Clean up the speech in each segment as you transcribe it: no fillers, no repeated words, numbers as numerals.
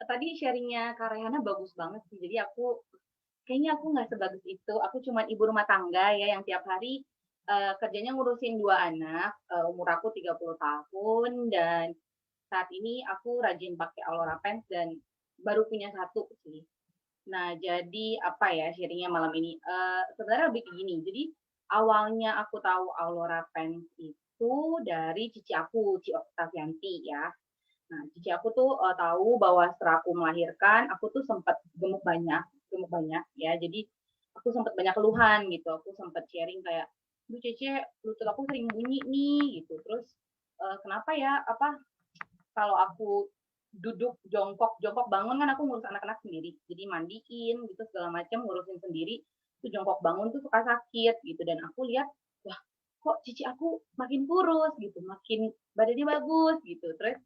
Tadi sharingnya Kak Rehana bagus banget sih. Jadi kayaknya aku nggak sebagus itu. Aku cuma ibu rumah tangga ya yang tiap hari kerjanya ngurusin dua anak. Umur aku 30 tahun dan saat ini aku rajin pakai Aurora Pens dan baru punya satu sih. Nah, jadi apa ya sharingnya malam ini? Sebenarnya lebih kayak gini. Jadi awalnya aku tahu Aurora Pens itu dari cici aku, Ci Oktavianti ya. Nah, cici aku tuh tahu bahwa setelah aku melahirkan, aku tuh sempat gemuk banyak ya. Jadi aku sempat banyak keluhan gitu. Aku sempat sharing kayak, "Bu Cece, lutut aku sering bunyi nih," gitu. Terus kenapa ya? Apa kalau aku duduk jongkok jongkok bangun kan aku ngurus anak-anak sendiri. Jadi mandiin gitu segala macam ngurusin sendiri. Itu jongkok bangun tuh suka sakit gitu dan aku lihat, wah, kok cici aku makin kurus gitu, makin badannya bagus gitu. Terus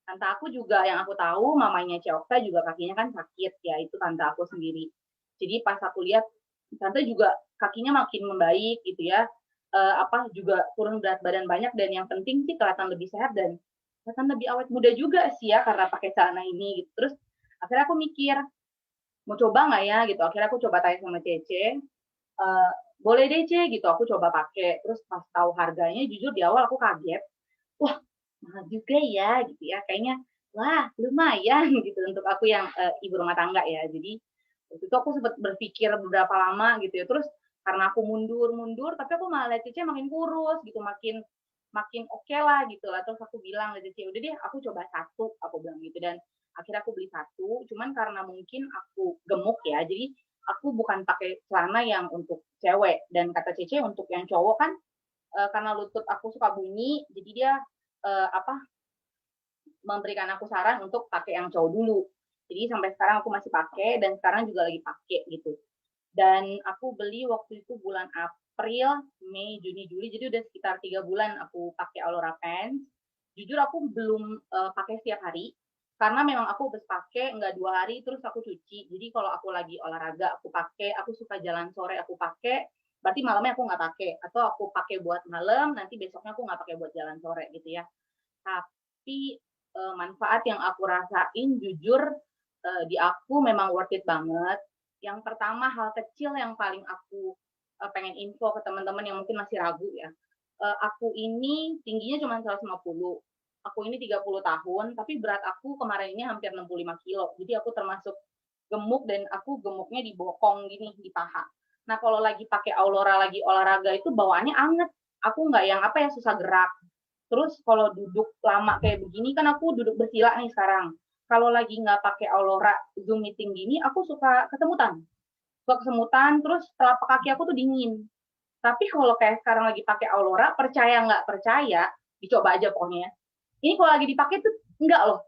tante aku juga yang aku tahu mamanya Ciokta juga kakinya kan sakit ya, itu tante aku sendiri. Jadi pas aku lihat tante juga kakinya makin membaik gitu ya. Apa juga turun berat badan banyak dan yang penting sih kelihatan lebih sehat dan kelihatan lebih awet muda juga sih ya karena pakai celana ini gitu. Terus akhirnya aku mikir mau coba nggak ya gitu. Akhirnya aku coba tanya sama Cece, boleh deh Ce gitu. Aku coba pakai. Terus pas tahu harganya jujur di awal aku kaget. Wah, mahal juga ya gitu ya. Kayaknya wah lumayan gitu untuk aku yang ibu rumah tangga ya. Jadi waktu itu aku sempat berpikir beberapa lama gitu ya. Terus karena aku mundur-mundur, tapi aku malah lihat Cici makin kurus gitu, makin makin oke lah gitu lah. Terus aku bilang ke Cici, udah deh aku coba satu, aku bilang gitu. Dan akhirnya aku beli satu, cuman karena mungkin aku gemuk ya, jadi aku bukan pakai celana yang untuk cewek. Dan kata Cici untuk yang cowok kan karena lutut aku suka bunyi, jadi dia apa memberikan aku saran untuk pakai yang cowok dulu. Jadi sampai sekarang aku masih pakai dan sekarang juga lagi pakai gitu. Dan aku beli waktu itu bulan April, Mei, Juni, Juli, jadi udah sekitar 3 bulan aku pakai Aurora Pens. Jujur aku belum pakai setiap hari, karena memang aku habis pakai nggak 2 hari terus aku cuci. Jadi kalau aku lagi olahraga aku pakai, aku suka jalan sore aku pakai, berarti malamnya aku nggak pakai. Atau aku pakai buat malam, nanti besoknya aku nggak pakai buat jalan sore gitu ya. Tapi manfaat yang aku rasain jujur di aku memang worth it banget. Yang pertama hal kecil yang paling aku pengen info ke teman-teman yang mungkin masih ragu ya. Aku ini tingginya cuma 150. Aku ini 30 tahun, tapi berat aku kemarin ini hampir 65 kilo. Jadi aku termasuk gemuk dan aku gemuknya di bokong gini, di paha. Nah kalau lagi pakai Aurora, lagi olahraga itu bawaannya anget. Aku nggak yang apa ya susah gerak. Terus kalau duduk lama kayak begini kan aku duduk bersila nih sekarang. Kalau lagi nggak pakai Aurora Zoom meeting gini, aku suka kesemutan. Suka kesemutan, terus telapak kaki aku tuh dingin. Tapi kalau kayak sekarang lagi pakai Aurora, percaya nggak percaya, dicoba aja pokoknya ya. Ini kalau lagi dipakai tuh enggak loh.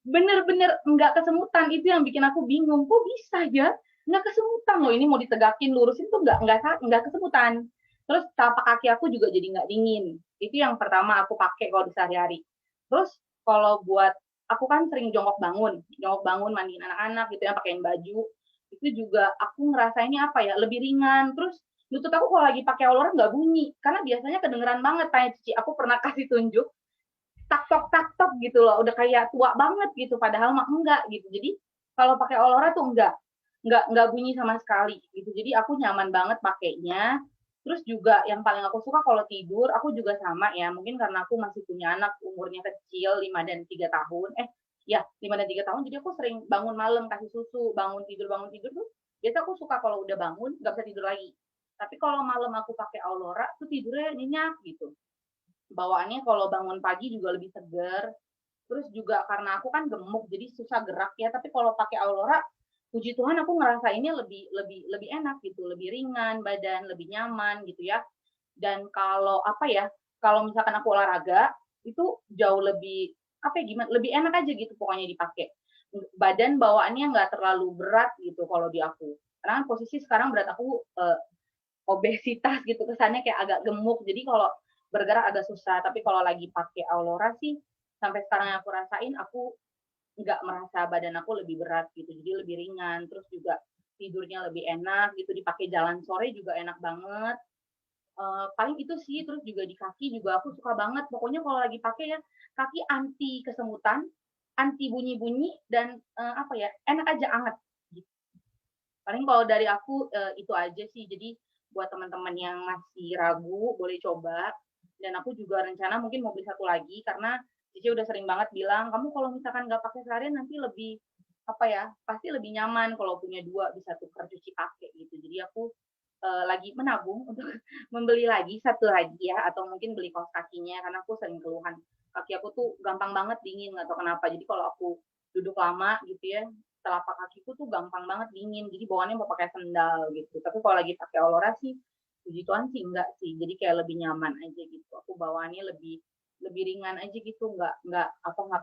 Bener-bener nggak kesemutan. Itu yang bikin aku bingung. Kok bisa ya? Nggak kesemutan loh. Ini mau ditegakin, lurusin tuh nggak kesemutan. Terus telapak kaki aku juga jadi nggak dingin. Itu yang pertama aku pakai kalau di sehari-hari. Terus kalau buat aku kan sering jongkok bangun mandiin anak-anak gitu ya, pakein baju. Itu juga aku ngerasainnya apa ya, lebih ringan. Terus lutut aku kalau lagi pakai Aurora nggak bunyi, karena biasanya kedengeran banget. Tanya Cici, aku pernah kasih tunjuk tak tok gitu loh, udah kayak tua banget gitu, padahal mah enggak gitu. Jadi kalau pakai Aurora tuh enggak bunyi sama sekali gitu. Jadi aku nyaman banget pakainya. Terus juga yang paling aku suka kalau tidur, aku juga sama ya. Mungkin karena aku masih punya anak umurnya kecil 5 dan 3 tahun. Ya, 5 dan 3 tahun. Jadi aku sering bangun malam kasih susu, bangun tidur tuh. Biasa aku suka kalau udah bangun nggak bisa tidur lagi. Tapi kalau malam aku pakai Aurora tuh tidurnya nyenyak gitu. Bawaannya kalau bangun pagi juga lebih seger. Terus juga karena aku kan gemuk jadi susah gerak ya, tapi kalau pakai Aurora puji Tuhan aku ngerasainnya lebih lebih lebih enak gitu, lebih ringan badan, lebih nyaman gitu ya. Dan kalau apa ya, kalau misalkan aku olahraga itu jauh lebih apa ya gimana, lebih enak aja gitu pokoknya dipakai. Badan bawaannya nggak terlalu berat gitu kalau di aku. Karena kan posisi sekarang berat aku obesitas gitu, kesannya kayak agak gemuk. Jadi kalau bergerak agak susah, tapi kalau lagi pakai Aurora sih sampai sekarang yang aku rasain aku nggak merasa badan aku lebih berat gitu, jadi lebih ringan. Terus juga tidurnya lebih enak gitu, dipakai jalan sore juga enak banget. Paling itu sih. Terus juga di kaki juga aku suka banget, pokoknya kalau lagi pakai ya kaki anti kesemutan, anti bunyi-bunyi dan apa ya, enak aja, anget. Gitu. Paling kalau dari aku itu aja sih. Jadi buat teman-teman yang masih ragu boleh coba. Dan aku juga rencana mungkin mau beli satu lagi karena Cici udah sering banget bilang kamu kalau misalkan nggak pakai seharian nanti lebih apa ya, pasti lebih nyaman kalau punya dua, bisa tukar cuci pakai gitu. Jadi aku lagi menabung untuk membeli lagi satu lagi ya, atau mungkin beli kaos kakinya karena aku sering keluhan kaki aku tuh gampang banget dingin, nggak tahu kenapa. Jadi kalau aku duduk lama gitu ya, telapak kakiku tuh gampang banget dingin, jadi bawaannya mau pakai sendal gitu. Tapi kalau lagi pakai Olora sih, puji Tuhan sih enggak sih, jadi kayak lebih nyaman aja gitu. Aku bawaannya lebih lebih ringan aja gitu, nggak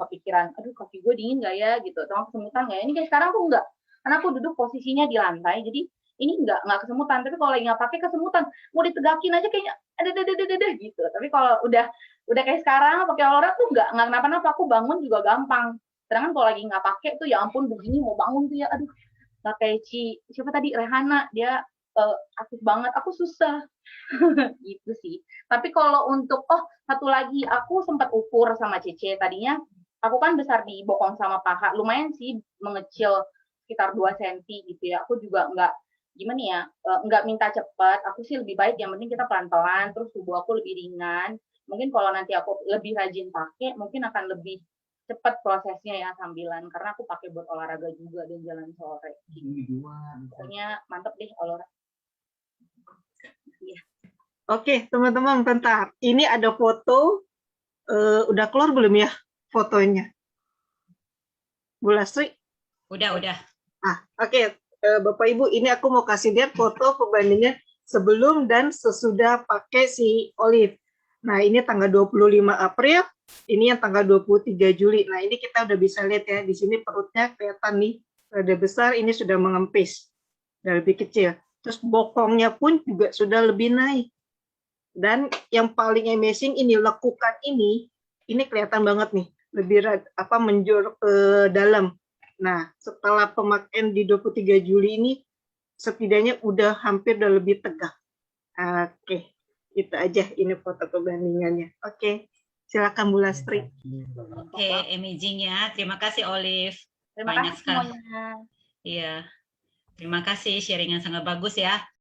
kepikiran, aduh kaki gue dingin nggak ya gitu, atau kesemutan nggak ya. Ini kayak sekarang tuh enggak, karena aku duduk posisinya di lantai, jadi ini nggak kesemutan. Tapi kalau lagi nggak pakai kesemutan, mau ditegakin aja kayaknya ada gitu. Tapi kalau udah kayak sekarang pakai Olora tuh nggak kenapa-napa, aku bangun juga gampang. Sedangkan kalau lagi nggak pakai tuh ya ampun, begini mau bangun tuh ya aduh, nggak kayak siapa tadi, Rehana, dia aktif banget, aku susah. Gitu sih. Tapi kalau untuk satu lagi, aku sempat ukur sama Cece tadinya, aku kan besar di bokong sama paha, lumayan sih mengecil sekitar 2 senti gitu ya. Aku juga nggak gimana ya, nggak minta cepat, aku sih lebih baik yang penting kita pelan-pelan, terus tubuh aku lebih ringan. Mungkin kalau nanti aku lebih rajin pakai, mungkin akan lebih cepat prosesnya ya sambilan, karena aku pakai buat olahraga juga dan jalan sore. Pokoknya mantep deh olahraga. Iya. Oke, teman-teman, bentar. Ini ada foto. Udah keluar belum ya fotonya? Bu Lastri? Udah. Oke. Bapak Ibu, ini aku mau kasih lihat foto perbandingan sebelum dan sesudah pakai si Olive. Nah, ini tanggal 25 April, ini yang tanggal 23 Juli. Nah, ini kita udah bisa lihat ya, di sini perutnya kelihatan nih, udah besar, ini sudah mengempis, udah lebih kecil. Terus bokongnya pun juga sudah lebih naik. Dan yang paling amazing ini lekukan ini kelihatan banget nih, lebih menjorok ke dalam. Nah, setelah pemakaian di 23 Juli ini, setidaknya udah hampir udah lebih tegak. Oke, itu aja ini foto perbandingannya. Oke, silakan Bu Lastri. Oke, amazing ya. Terima kasih Olive. Terima Banyak kasih sekali. semuanya. Iya. Terima kasih, sharing yang sangat bagus ya.